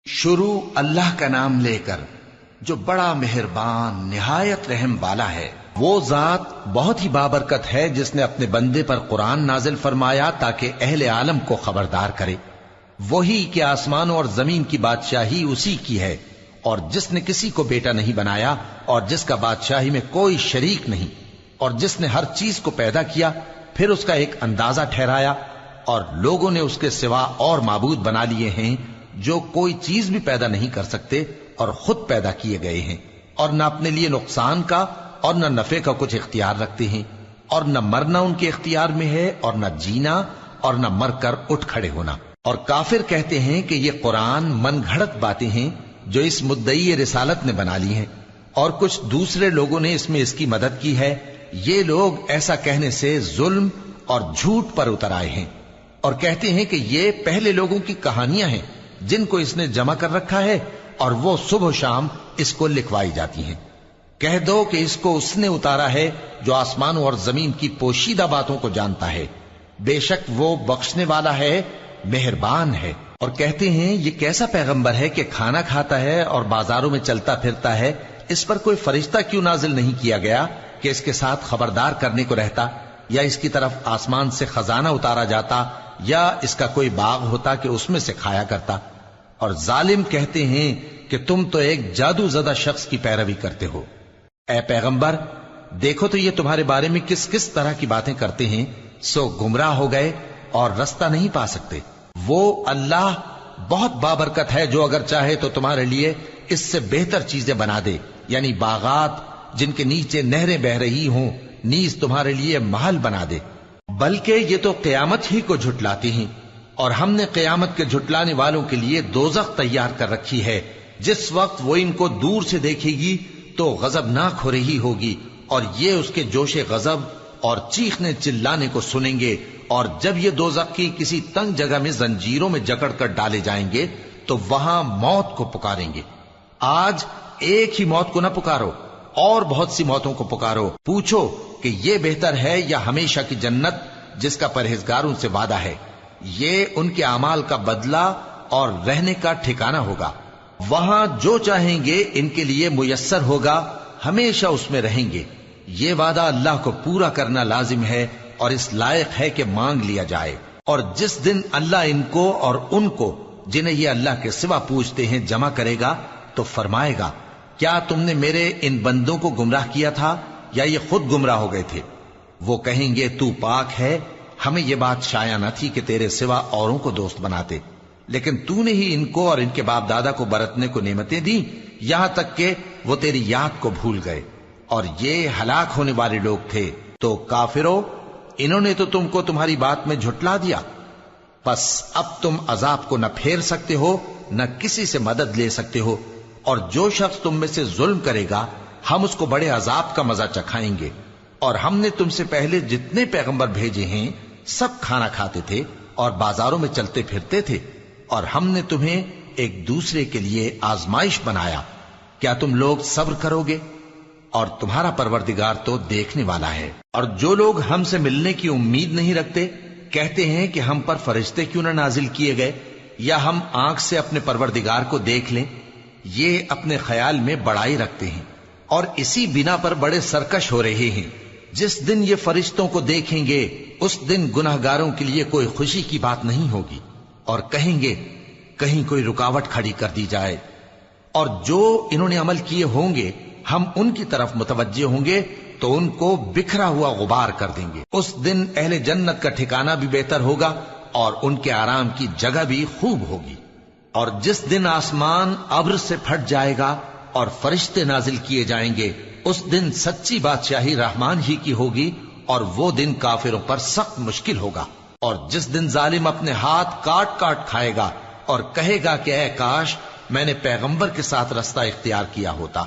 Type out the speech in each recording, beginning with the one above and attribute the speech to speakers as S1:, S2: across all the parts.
S1: شروع اللہ کا نام لے کر جو بڑا مہربان نہایت رحم والا ہے۔ وہ ذات بہت ہی بابرکت ہے جس نے اپنے بندے پر قرآن نازل فرمایا تاکہ اہل عالم کو خبردار کرے۔ وہی کہ آسمانوں اور زمین کی بادشاہی اسی کی ہے، اور جس نے کسی کو بیٹا نہیں بنایا اور جس کا بادشاہی میں کوئی شریک نہیں، اور جس نے ہر چیز کو پیدا کیا پھر اس کا ایک اندازہ ٹھہرایا، اور لوگوں نے اس کے سوا اور معبود بنا لیے ہیں جو کوئی چیز بھی پیدا نہیں کر سکتے اور خود پیدا کیے گئے ہیں، اور نہ اپنے لیے نقصان کا اور نہ نفع کا کچھ اختیار رکھتے ہیں، اور نہ مرنا ان کے اختیار میں ہے اور نہ جینا اور نہ مر کر اٹھ کھڑے ہونا۔ اور کافر کہتے ہیں کہ یہ قرآن من گھڑت باتیں ہیں جو اس مدعی رسالت نے بنا لی ہیں، اور کچھ دوسرے لوگوں نے اس میں اس کی مدد کی ہے۔ یہ لوگ ایسا کہنے سے ظلم اور جھوٹ پر اتر آئے ہیں، اور کہتے ہیں کہ یہ پہلے لوگوں کی کہانیاں ہیں جن کو اس نے جمع کر رکھا ہے، اور وہ صبح و شام اس کو لکھوائی جاتی ہیں۔ کہہ دو کہ اس کو اس نے اتارا ہے جو آسمانوں اور زمین کی پوشیدہ باتوں کو جانتا ہے، بے شک وہ بخشنے والا ہے، مہربان ہے۔ اور کہتے ہیں یہ کیسا پیغمبر ہے کہ کھانا کھاتا ہے اور بازاروں میں چلتا پھرتا ہے، اس پر کوئی فرشتہ کیوں نازل نہیں کیا گیا کہ اس کے ساتھ خبردار کرنے کو رہتا، یا اس کی طرف آسمان سے خزانہ اتارا جاتا، یا اس کا کوئی باغ ہوتا کہ اس میں سے کھایا کرتا۔ اور ظالم کہتے ہیں کہ تم تو ایک جادو زدہ شخص کی پیروی کرتے ہو۔ اے پیغمبر دیکھو تو یہ تمہارے بارے میں کس کس طرح کی باتیں کرتے ہیں، سو گمراہ ہو گئے اور رستہ نہیں پا سکتے۔ وہ اللہ بہت بابرکت ہے جو اگر چاہے تو تمہارے لیے اس سے بہتر چیزیں بنا دے، یعنی باغات جن کے نیچے نہریں بہ رہی ہوں، نیز تمہارے لیے محل بنا دے۔ بلکہ یہ تو قیامت ہی کو جھٹلاتی ہیں، اور ہم نے قیامت کے جھٹلانے والوں کے لیے دوزخ تیار کر رکھی ہے، جس وقت وہ ان کو دور سے دیکھے گی تو غضبناک ہو رہی ہوگی، اور یہ اس کے جوش غضب اور چیخنے چلانے کو سنیں گے۔ اور جب یہ دوزخ کی کسی تنگ جگہ میں زنجیروں میں جکڑ کر ڈالے جائیں گے تو وہاں موت کو پکاریں گے۔ آج ایک ہی موت کو نہ پکارو، اور بہت سی موتوں کو پکارو، پوچھو کہ یہ بہتر ہے یا ہمیشہ کی جنت جس کا پرہیزگاروں سے وعدہ ہے۔ یہ ان کے اعمال کا بدلہ اور رہنے کا ٹھکانہ ہوگا، وہاں جو چاہیں گے ان کے لیے میسر ہوگا، ہمیشہ اس میں رہیں گے۔ یہ وعدہ اللہ کو پورا کرنا لازم ہے اور اس لائق ہے کہ مانگ لیا جائے۔ اور جس دن اللہ ان کو اور ان کو جنہیں یہ اللہ کے سوا پوچھتے ہیں جمع کرے گا تو فرمائے گا، کیا تم نے میرے ان بندوں کو گمراہ کیا تھا یا یہ خود گمراہ ہو گئے تھے؟ وہ کہیں گے تو پاک ہے، ہمیں یہ بات شایع نہ تھی کہ تیرے سوا اوروں کو دوست بناتے، لیکن تو نے ہی ان کو اور ان کے باپ دادا کو برتنے کو نعمتیں دیں، یہاں تک کہ وہ تیری یاد کو بھول گئے، اور یہ ہلاک ہونے والے لوگ تھے۔ تو کافرو، انہوں نے تو تم کو تمہاری بات میں جھٹلا دیا، پس اب تم عذاب کو نہ پھیر سکتے ہو نہ کسی سے مدد لے سکتے ہو، اور جو شخص تم میں سے ظلم کرے گا ہم اس کو بڑے عذاب کا مزہ چکھائیں گے۔ اور ہم نے تم سے پہلے جتنے پیغمبر بھیجے ہیں سب کھانا کھاتے تھے اور بازاروں میں چلتے پھرتے تھے، اور ہم نے تمہیں ایک دوسرے کے لیے آزمائش بنایا، کیا تم لوگ صبر کرو گے؟ اور تمہارا پروردگار تو دیکھنے والا ہے۔ اور جو لوگ ہم سے ملنے کی امید نہیں رکھتے کہتے ہیں کہ ہم پر فرشتے کیوں نہ نازل کیے گئے، یا ہم آنکھ سے اپنے پروردگار کو دیکھ لیں۔ یہ اپنے خیال میں بڑائی رکھتے ہیں اور اسی بنا پر بڑے سرکش ہو رہے ہیں۔ جس دن یہ فرشتوں کو دیکھیں گے اس دن گناہگاروں کے لیے کوئی خوشی کی بات نہیں ہوگی، اور کہیں گے کہیں کوئی رکاوٹ کھڑی کر دی جائے۔ اور جو انہوں نے عمل کیے ہوں گے ہم ان کی طرف متوجہ ہوں گے تو ان کو بکھرا ہوا غبار کر دیں گے۔ اس دن اہل جنت کا ٹھکانہ بھی بہتر ہوگا اور ان کے آرام کی جگہ بھی خوب ہوگی۔ اور جس دن آسمان ابر سے پھٹ جائے گا اور فرشتے نازل کیے جائیں گے، اس دن سچی بادشاہی رحمان ہی کی ہوگی، اور وہ دن کافروں پر سخت مشکل ہوگا۔ اور جس دن ظالم اپنے ہاتھ کاٹ کاٹ کھائے گا اور کہے گا کہ اے کاش میں نے پیغمبر کے ساتھ رستہ اختیار کیا ہوتا،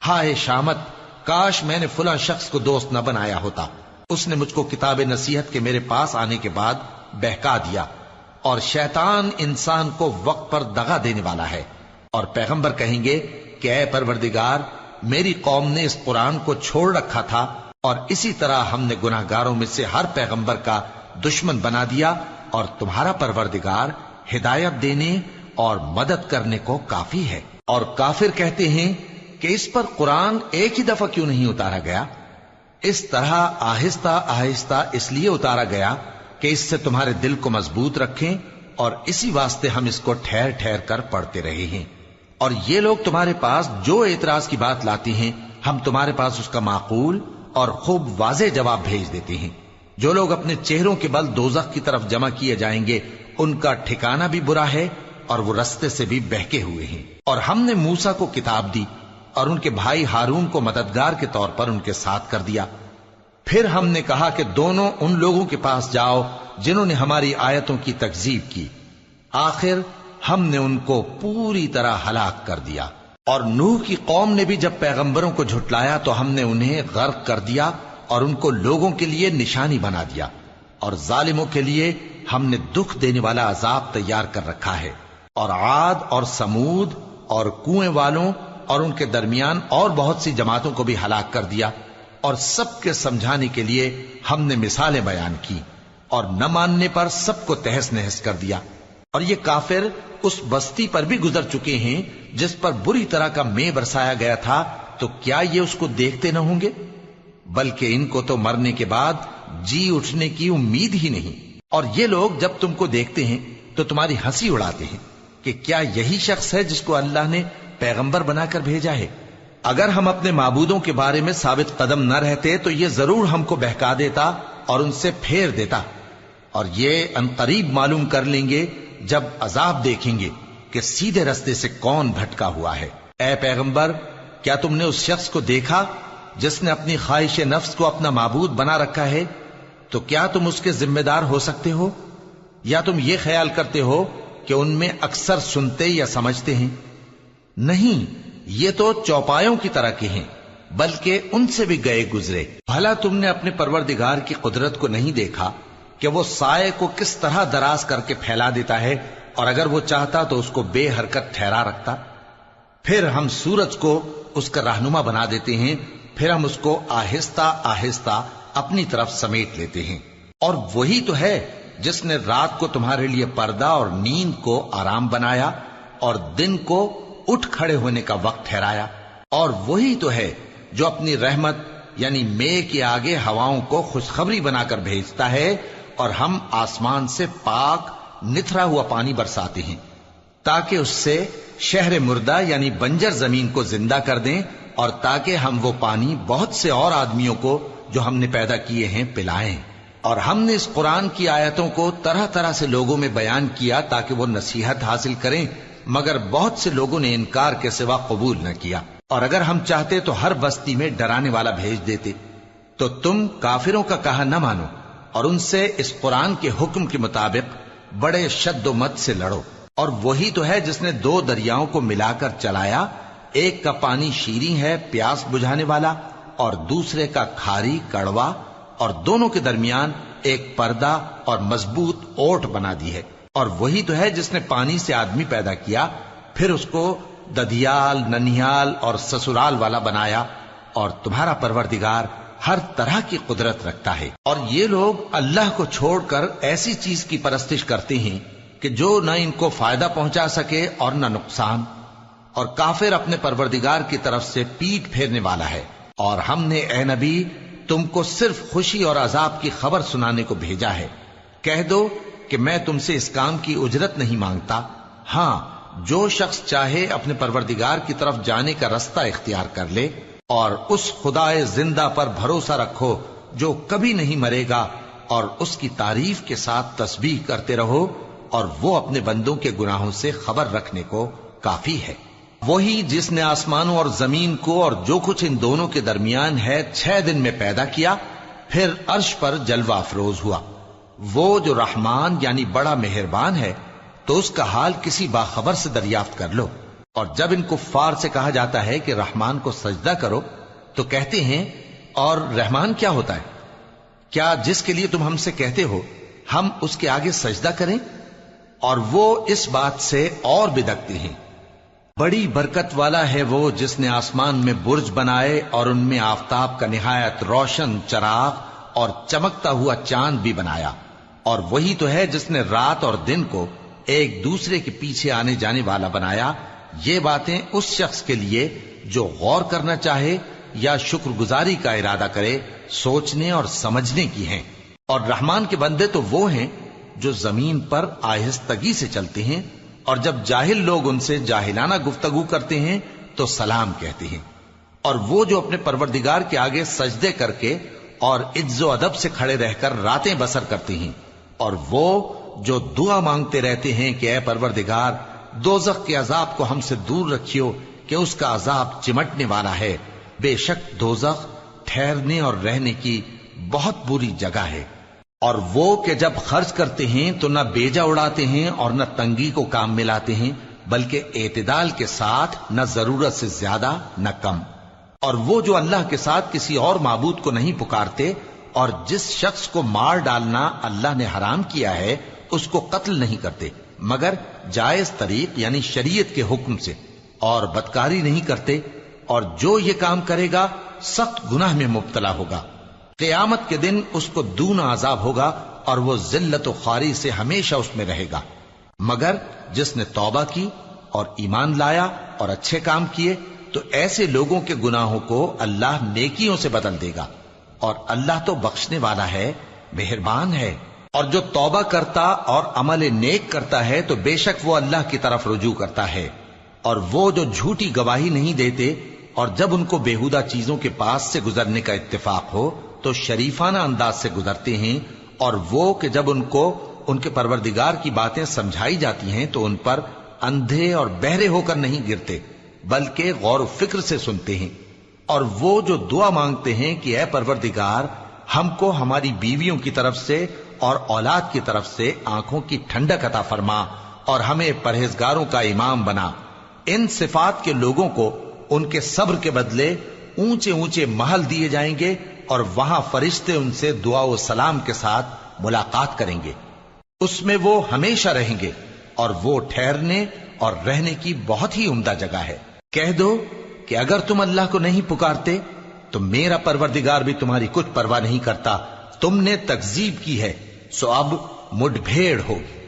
S1: ہائے شامت، کاش میں نے فلاں شخص کو دوست نہ بنایا ہوتا، اس نے مجھ کو کتاب نصیحت کے میرے پاس آنے کے بعد بہکا دیا۔ اور شیطان انسان کو وقت پر دغا دینے والا ہے۔ اور پیغمبر کہیں گے کہ اے پروردگار، میری قوم نے اس قرآن کو چھوڑ رکھا تھا، اور اسی طرح ہم نے گناہگاروں میں سے ہر پیغمبر کا دشمن بنا دیا، اور تمہارا پروردگار ہدایت دینے اور مدد کرنے کو کافی ہے۔ اور کافر کہتے ہیں کہ اس پر قرآن ایک ہی دفعہ کیوں نہیں اتارا گیا؟ اس طرح آہستہ آہستہ اس لیے اتارا گیا کہ اس سے تمہارے دل کو مضبوط رکھیں، اور اسی واسطے ہم اس کو ٹھہر ٹھہر کر پڑھتے رہے ہیں۔ اور یہ لوگ تمہارے پاس جو اعتراض کی بات لاتی ہیں، ہم تمہارے پاس اس کا معقول اور خوب واضح جواب بھیج دیتے ہیں۔ جو لوگ اپنے چہروں کے بل دوزخ کی طرف جمع کیے جائیں گے، ان کا ٹھکانہ بھی برا ہے اور وہ رستے سے بھی بہکے ہوئے ہیں۔ اور ہم نے موسیٰ کو کتاب دی اور ان کے بھائی ہارون کو مددگار کے طور پر ان کے ساتھ کر دیا۔ پھر ہم نے کہا کہ دونوں ان لوگوں کے پاس جاؤ جنہوں نے ہماری آیتوں کی تکذیب کی۔ آخر ہم نے ان کو پوری طرح ہلاک کر دیا۔ اور نوح کی قوم نے بھی جب پیغمبروں کو جھٹلایا تو ہم نے انہیں غرق کر دیا اور ان کو لوگوں کے لیے نشانی بنا دیا، اور ظالموں کے لیے ہم نے دکھ دینے والا عذاب تیار کر رکھا ہے۔ اور عاد اور سمود اور کنویں والوں اور ان کے درمیان اور بہت سی جماعتوں کو بھی ہلاک کر دیا، اور سب کے سمجھانے کے لیے ہم نے مثالیں بیان کی، اور نہ ماننے پر سب کو تہس نہس کر دیا۔ اور یہ کافر اس بستی پر بھی گزر چکے ہیں جس پر بری طرح کا مے برسایا گیا تھا، تو کیا یہ اس کو دیکھتے نہ ہوں گے؟ بلکہ ان کو تو مرنے کے بعد جی اٹھنے کی امید ہی نہیں۔ اور یہ لوگ جب تم کو دیکھتے ہیں تو تمہاری ہنسی اڑاتے ہیں کہ کیا یہی شخص ہے جس کو اللہ نے پیغمبر بنا کر بھیجا ہے؟ اگر ہم اپنے معبودوں کے بارے میں ثابت قدم نہ رہتے تو یہ ضرور ہم کو بہکا دیتا اور ان سے پھیر دیتا، اور یہ انقریب معلوم کر لیں گے جب عذاب دیکھیں گے کہ سیدھے رستے سے کون بھٹکا ہوا ہے۔ اے پیغمبر، کیا تم نے اس شخص کو دیکھا جس نے اپنی خواہش نفس کو اپنا معبود بنا رکھا ہے؟ تو کیا تم اس کے ذمہ دار ہو سکتے ہو؟ یا تم یہ خیال کرتے ہو کہ ان میں اکثر سنتے یا سمجھتے ہیں؟ نہیں، یہ تو چوپایوں کی طرح کے ہیں، بلکہ ان سے بھی گئے گزرے۔ بھلا تم نے اپنے پروردگار کی قدرت کو نہیں دیکھا کہ وہ سائے کو کس طرح دراز کر کے پھیلا دیتا ہے، اور اگر وہ چاہتا تو اس کو بے حرکت ٹھہرا رکھتا؟ پھر ہم سورج کو اس کا رہنما بنا دیتے ہیں، پھر ہم اس کو آہستہ آہستہ اپنی طرف سمیٹ لیتے ہیں۔ اور وہی تو ہے جس نے رات کو تمہارے لیے پردہ اور نیند کو آرام بنایا اور دن کو اٹھ کھڑے ہونے کا وقت ٹھہرایا۔ اور وہی تو ہے جو اپنی رحمت یعنی مے کے آگے ہواؤں کو خوشخبری بنا کر بھیجتا ہے، اور ہم آسمان سے پاک نتھرا ہوا پانی برساتے ہیں تاکہ اس سے شہر مردہ یعنی بنجر زمین کو زندہ کر دیں، اور تاکہ ہم وہ پانی بہت سے اور آدمیوں کو جو ہم نے پیدا کیے ہیں پلائیں۔ اور ہم نے اس قرآن کی آیتوں کو طرح طرح سے لوگوں میں بیان کیا تاکہ وہ نصیحت حاصل کریں، مگر بہت سے لوگوں نے انکار کے سوا قبول نہ کیا۔ اور اگر ہم چاہتے تو ہر بستی میں ڈرانے والا بھیج دیتے، تو تم کافروں کا کہا نہ مانو اور ان سے اس قرآن کے حکم کے مطابق بڑے شد و مت سے لڑو۔ اور وہی تو ہے جس نے دو دریاؤں کو ملا کر چلایا، ایک کا پانی شیریں ہے پیاس بجھانے والا، اور دوسرے کا کھاری کڑوا، اور دونوں کے درمیان ایک پردہ اور مضبوط اوٹ بنا دی ہے۔ اور وہی تو ہے جس نے پانی سے آدمی پیدا کیا، پھر اس کو ددیال، ننیال اور سسرال والا بنایا، اور تمہارا پروردگار ہر طرح کی قدرت رکھتا ہے۔ اور یہ لوگ اللہ کو چھوڑ کر ایسی چیز کی پرستش کرتے ہیں کہ جو نہ ان کو فائدہ پہنچا سکے اور نہ نقصان، اور کافر اپنے پروردگار کی طرف سے پیٹ پھیرنے والا ہے۔ اور ہم نے اے نبی تم کو صرف خوشی اور عذاب کی خبر سنانے کو بھیجا ہے۔ کہہ دو کہ میں تم سے اس کام کی اجرت نہیں مانگتا، ہاں جو شخص چاہے اپنے پروردگار کی طرف جانے کا رستہ اختیار کر لے، اور اس خدائے زندہ پر بھروسہ رکھو جو کبھی نہیں مرے گا، اور اس کی تعریف کے ساتھ تسبیح کرتے رہو، اور وہ اپنے بندوں کے گناہوں سے خبر رکھنے کو کافی ہے۔ وہی جس نے آسمانوں اور زمین کو اور جو کچھ ان دونوں کے درمیان ہے 6 دن میں پیدا کیا، پھر عرش پر جلوہ افروز ہوا۔ وہ جو رحمان یعنی بڑا مہربان ہے، تو اس کا حال کسی باخبر سے دریافت کر لو۔ اور جب ان کفار سے کہا جاتا ہے کہ رحمان کو سجدہ کرو، تو کہتے ہیں اور رحمان کیا ہوتا ہے؟ کیا جس کے لیے تم ہم سے کہتے ہو ہم اس کے آگے سجدہ کریں؟ اور وہ اس بات سے اور بدکتے ہیں۔ بڑی برکت والا ہے وہ جس نے آسمان میں برج بنائے اور ان میں آفتاب کا نہایت روشن چراغ اور چمکتا ہوا چاند بھی بنایا۔ اور وہی تو ہے جس نے رات اور دن کو ایک دوسرے کے پیچھے آنے جانے والا بنایا، یہ باتیں اس شخص کے لیے جو غور کرنا چاہے یا شکر گزاری کا ارادہ کرے سوچنے اور سمجھنے کی ہیں۔ اور رحمان کے بندے تو وہ ہیں جو زمین پر آہستگی سے چلتے ہیں، اور جب جاہل لوگ ان سے جاہلانہ گفتگو کرتے ہیں تو سلام کہتے ہیں۔ اور وہ جو اپنے پروردگار کے آگے سجدے کر کے اور عز و ادب سے کھڑے رہ کر راتیں بسر کرتے ہیں، اور وہ جو دعا مانگتے رہتے ہیں کہ اے پروردگار دوزخ کے عذاب کو ہم سے دور رکھیو کہ اس کا عذاب چمٹنے والا ہے، بے شک دوزخ ٹھہرنے اور رہنے کی بہت بری جگہ ہے۔ اور وہ کہ جب خرچ کرتے ہیں تو نہ بیجا اڑاتے ہیں اور نہ تنگی کو کام میں لاتے ہیں، بلکہ اعتدال کے ساتھ، نہ ضرورت سے زیادہ نہ کم۔ اور وہ جو اللہ کے ساتھ کسی اور معبود کو نہیں پکارتے، اور جس شخص کو مار ڈالنا اللہ نے حرام کیا ہے اس کو قتل نہیں کرتے مگر جائز طریق یعنی شریعت کے حکم سے، اور بدکاری نہیں کرتے، اور جو یہ کام کرے گا سخت گناہ میں مبتلا ہوگا۔ قیامت کے دن اس کو دونا عذاب ہوگا اور وہ ذلت و خواری سے ہمیشہ اس میں رہے گا، مگر جس نے توبہ کی اور ایمان لایا اور اچھے کام کیے تو ایسے لوگوں کے گناہوں کو اللہ نیکیوں سے بدل دے گا، اور اللہ تو بخشنے والا ہے، مہربان ہے۔ اور جو توبہ کرتا اور عمل نیک کرتا ہے تو بے شک وہ اللہ کی طرف رجوع کرتا ہے۔ اور وہ جو جھوٹی گواہی نہیں دیتے اور جب ان کو بیہودہ چیزوں کے پاس سے گزرنے کا اتفاق ہو تو شریفانہ انداز سے گزرتے ہیں، اور وہ کہ جب ان کو ان کے پروردگار کی باتیں سمجھائی جاتی ہیں تو ان پر اندھے اور بہرے ہو کر نہیں گرتے بلکہ غور و فکر سے سنتے ہیں۔ اور وہ جو دعا مانگتے ہیں کہ اے پروردگار ہم کو ہماری بیویوں کی طرف سے اور اولاد کی طرف سے آنکھوں کی ٹھنڈک عطا فرما اور ہمیں پرہیزگاروں کا امام بنا، ان صفات کے لوگوں کو ان کے صبر کے بدلے اونچے اونچے محل دیے جائیں گے، اور وہاں فرشتے ان سے دعا و سلام کے ساتھ ملاقات کریں گے، اس میں وہ ہمیشہ رہیں گے، اور وہ ٹھہرنے اور رہنے کی بہت ہی عمدہ جگہ ہے۔ کہہ دو کہ اگر تم اللہ کو نہیں پکارتے تو میرا پروردگار بھی تمہاری کچھ پرواہ نہیں کرتا، تم نے تکذیب کی ہے سو اب مڈ بھیڑ ہوگی۔